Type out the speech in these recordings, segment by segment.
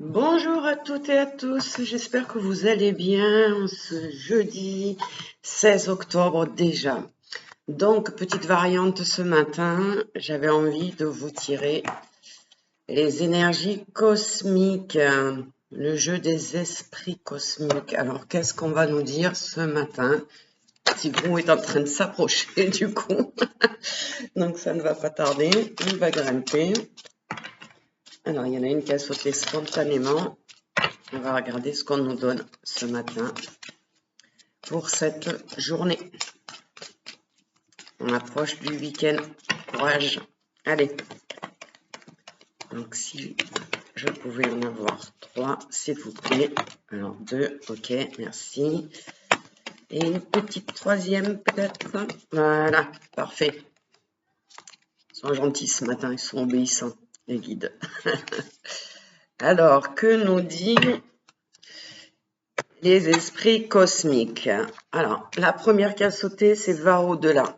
Bonjour à toutes et à tous, j'espère que vous allez bien ce jeudi 16 octobre déjà. Donc, petite variante ce matin, j'avais envie de vous tirer les énergies cosmiques, le jeu des esprits cosmiques. Alors, qu'est-ce qu'on va nous dire ce matin? Tigrou est en train de s'approcher du coup, donc ça ne va pas tarder, il va grimper. Alors, il y en a une qui a sauté spontanément. On va regarder ce qu'on nous donne ce matin pour cette journée. On approche du week-end. Courage. Allez. Donc, si je pouvais en avoir 3, s'il vous plaît. Alors, 2, ok, merci. Et une petite troisième, peut-être. Voilà, parfait. Ils sont gentils ce matin, ils sont obéissants, les guides. Alors, que nous dit les esprits cosmiques? Alors, la première qui a sauté, c'est va au-delà.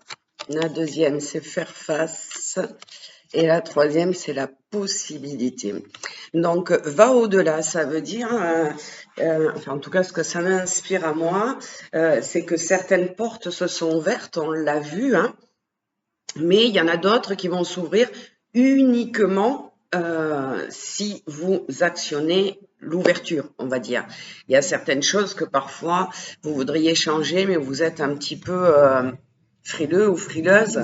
La deuxième, c'est faire face. Et la troisième, c'est la possibilité. Donc, va au-delà, ça veut dire, enfin, en tout cas, ce que ça m'inspire à moi, c'est que certaines portes se sont ouvertes, on l'a vu, hein, mais il y en a d'autres qui vont s'ouvrir uniquement si vous actionnez l'ouverture, on va dire. Il y a certaines choses que parfois vous voudriez changer, mais vous êtes un petit peu frileux ou frileuse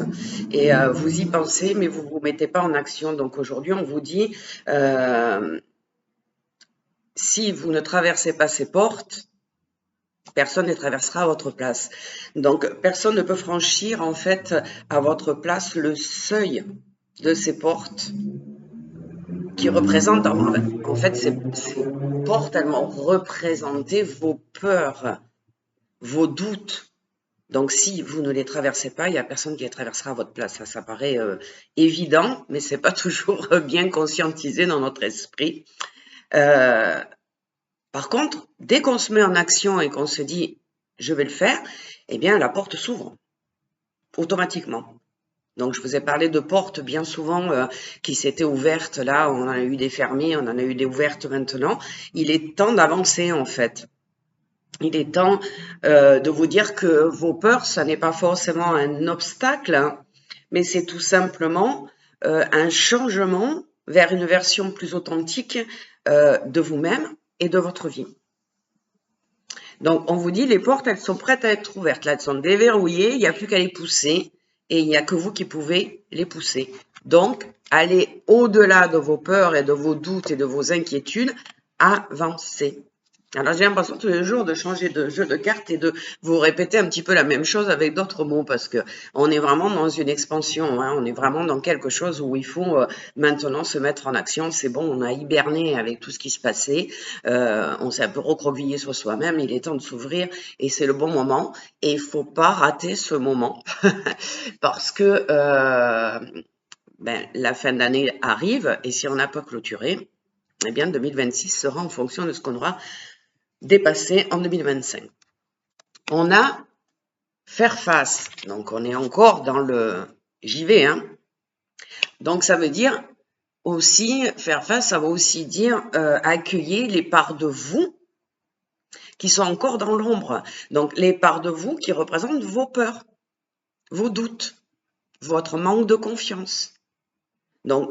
et vous y pensez, mais vous ne vous mettez pas en action. Donc aujourd'hui, on vous dit, si vous ne traversez pas ces portes, personne ne traversera à votre place. Donc, personne ne peut franchir, en fait, à votre place le seuil de ces portes qui représentent, en fait, ces portes, elles m'ont représenté vos peurs, vos doutes. Donc, si vous ne les traversez pas, il n'y a personne qui les traversera à votre place. Ça paraît évident, mais c'est pas toujours bien conscientisé dans notre esprit. Par contre, dès qu'on se met en action et qu'on se dit je vais le faire, eh bien la porte s'ouvre automatiquement. Donc je vous ai parlé de portes bien souvent qui s'étaient ouvertes là, on en a eu des fermées, on en a eu des ouvertes maintenant. Il est temps d'avancer en fait. Il est temps de vous dire que vos peurs, ça n'est pas forcément un obstacle, hein, mais c'est tout simplement un changement vers une version plus authentique de vous-même et de votre vie. Donc, on vous dit, les portes, elles sont prêtes à être ouvertes. Là, elles sont déverrouillées, il n'y a plus qu'à les pousser et il n'y a que vous qui pouvez les pousser. Donc, allez au-delà de vos peurs et de vos doutes et de vos inquiétudes, avancez. Alors, j'ai l'impression tous les jours de changer de jeu de cartes et de vous répéter un petit peu la même chose avec d'autres mots parce que on est vraiment dans une expansion, hein, on est vraiment dans quelque chose où il faut maintenant se mettre en action. C'est bon, on a hiberné avec tout ce qui se passait, on s'est un peu recroquevillé sur soi-même, il est temps de s'ouvrir et c'est le bon moment et il faut pas rater ce moment parce que la fin d'année arrive et si on n'a pas clôturé, eh bien 2026 sera en fonction de ce qu'on aura dépassé en 2025. On a faire face, donc on est encore dans le j'y vais, hein. Donc ça veut dire aussi, faire face, ça veut aussi dire accueillir les parts de vous qui sont encore dans l'ombre. Donc les parts de vous qui représentent vos peurs, vos doutes, votre manque de confiance. Donc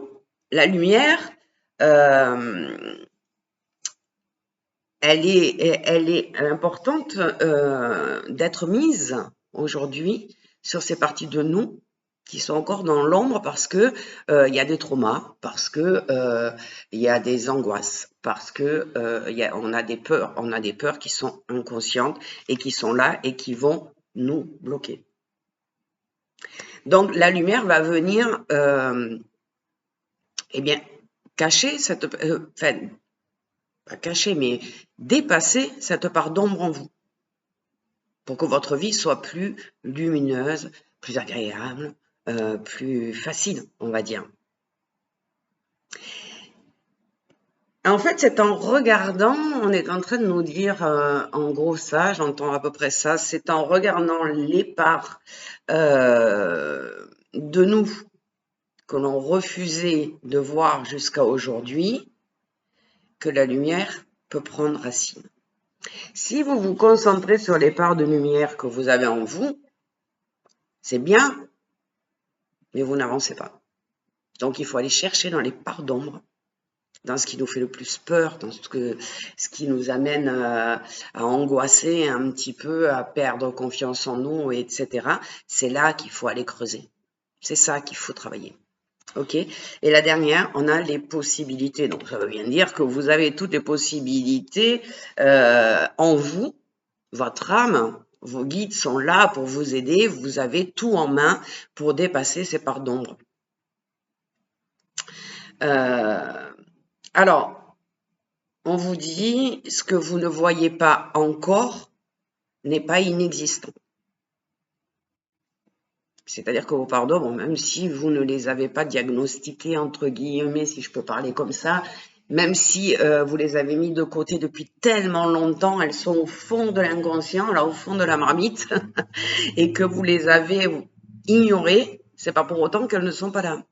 la lumière, elle est importante d'être mise aujourd'hui sur ces parties de nous qui sont encore dans l'ombre parce que il y a des traumas, parce que il y a des angoisses, parce que on a des peurs qui sont inconscientes et qui sont là et qui vont nous bloquer. Donc la lumière va venir eh bien cacher cette pas cacher, mais dépasser cette part d'ombre en vous pour que votre vie soit plus lumineuse, plus agréable, plus facile, on va dire. En fait, c'est en regardant, on est en train de nous dire, en gros ça, j'entends à peu près ça, c'est en regardant les parts de nous que l'on refusait de voir jusqu'à aujourd'hui, que la lumière peut prendre racine. Si vous vous concentrez sur les parts de lumière que vous avez en vous, c'est bien, mais vous n'avancez pas. Donc, il faut aller chercher dans les parts d'ombre, dans ce qui nous fait le plus peur, dans ce qui nous amène à angoisser un petit peu, à perdre confiance en nous, etc. C'est là qu'il faut aller creuser. C'est ça qu'il faut travailler. OK? Et la dernière, on a les possibilités. Donc, ça veut bien dire que vous avez toutes les possibilités en vous, votre âme, vos guides sont là pour vous aider. Vous avez tout en main pour dépasser ces parts d'ombre. Alors, on vous dit, ce que vous ne voyez pas encore n'est pas inexistant. C'est-à-dire que vos parts d'ombre, même si vous ne les avez pas diagnostiquées, entre guillemets, si je peux parler comme ça, même si vous les avez mis de côté depuis tellement longtemps, elles sont au fond de l'inconscient, là au fond de la marmite, et que vous les avez ignorées, c'est pas pour autant qu'elles ne sont pas là.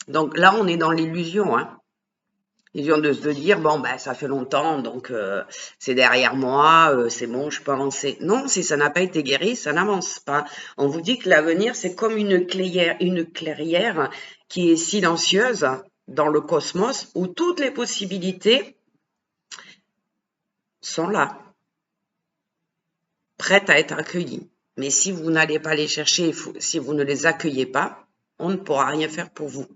Donc là, on est dans l'illusion, hein. L'illusion de se dire, bon, ben, ça fait longtemps, donc c'est derrière moi, c'est bon, je peux avancer. Non, si ça n'a pas été guéri, ça n'avance pas. On vous dit que l'avenir, c'est comme une clairière qui est silencieuse dans le cosmos, où toutes les possibilités sont là, prêtes à être accueillies. Mais si vous n'allez pas les chercher, si vous ne les accueillez pas, on ne pourra rien faire pour vous.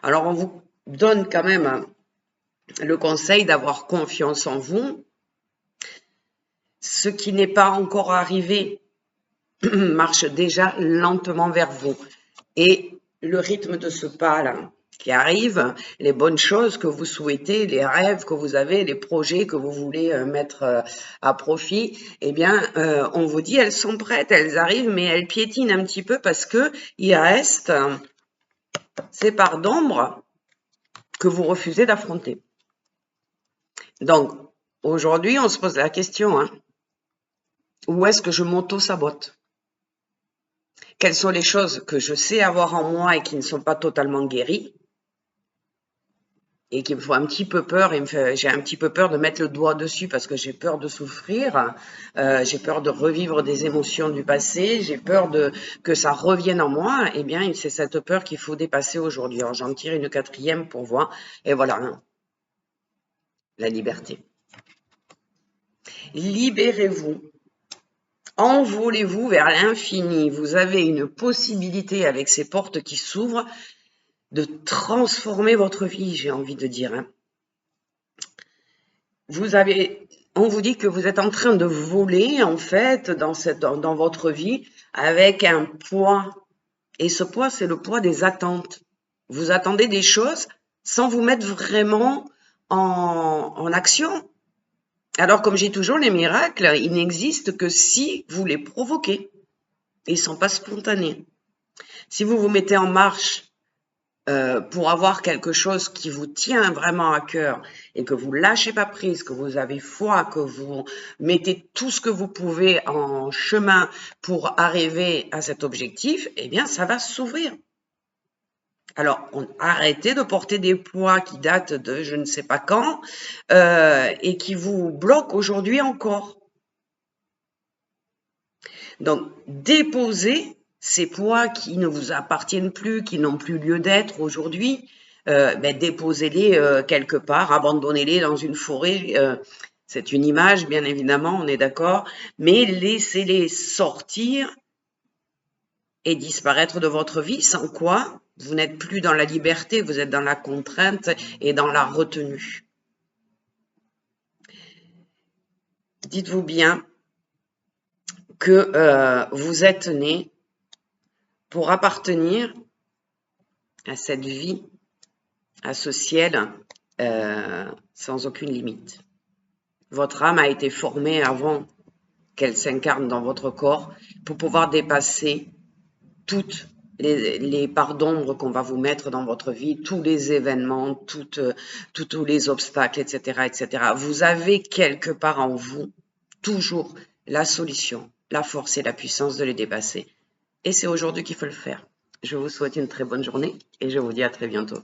Alors, on vous donne quand même le conseil d'avoir confiance en vous. Ce qui n'est pas encore arrivé marche déjà lentement vers vous. Et le rythme de ce pas-là qui arrive, les bonnes choses que vous souhaitez, les rêves que vous avez, les projets que vous voulez mettre à profit, eh bien, on vous dit, elles sont prêtes, elles arrivent, mais elles piétinent un petit peu parce que il reste ces parts d'ombre que vous refusez d'affronter. Donc, aujourd'hui, on se pose la question, hein, où est-ce que je m'auto-sabote? Quelles sont les choses que je sais avoir en moi et qui ne sont pas totalement guéries et qui me font un petit peu peur, j'ai un petit peu peur de mettre le doigt dessus parce que j'ai peur de souffrir, j'ai peur de revivre des émotions du passé, j'ai peur que ça revienne en moi. Eh bien, c'est cette peur qu'il faut dépasser aujourd'hui. Alors, j'en tire une quatrième pour voir. Et voilà, hein, la liberté. Libérez-vous. Envolez-vous vers l'infini. Vous avez une possibilité avec ces portes qui s'ouvrent de transformer votre vie, j'ai envie de dire. Hein. On vous dit que vous êtes en train de voler, en fait, dans votre vie, avec un poids. Et ce poids, c'est le poids des attentes. Vous attendez des choses sans vous mettre vraiment en action. Alors, comme j'ai toujours, les miracles, ils n'existent que si vous les provoquez. Ils ne sont pas spontanés. Si vous vous mettez en marche pour avoir quelque chose qui vous tient vraiment à cœur et que vous lâchez pas prise, que vous avez foi, que vous mettez tout ce que vous pouvez en chemin pour arriver à cet objectif, eh bien, ça va s'ouvrir. Alors, arrêtez de porter des poids qui datent de je ne sais pas quand et qui vous bloquent aujourd'hui encore. Donc, déposez ces poids qui ne vous appartiennent plus, qui n'ont plus lieu d'être aujourd'hui, déposez-les quelque part, abandonnez-les dans une forêt. C'est une image, bien évidemment, on est d'accord, mais laissez-les sortir et disparaître de votre vie, sans quoi vous n'êtes plus dans la liberté, vous êtes dans la contrainte et dans la retenue. Dites-vous bien que vous êtes né pour appartenir à cette vie, à ce ciel sans aucune limite. Votre âme a été formée avant qu'elle s'incarne dans votre corps pour pouvoir dépasser toutes les parts d'ombre qu'on va vous mettre dans votre vie, tous les événements, tous les obstacles, etc., etc. Vous avez quelque part en vous toujours la solution, la force et la puissance de les dépasser. Et c'est aujourd'hui qu'il faut le faire. Je vous souhaite une très bonne journée et je vous dis à très bientôt.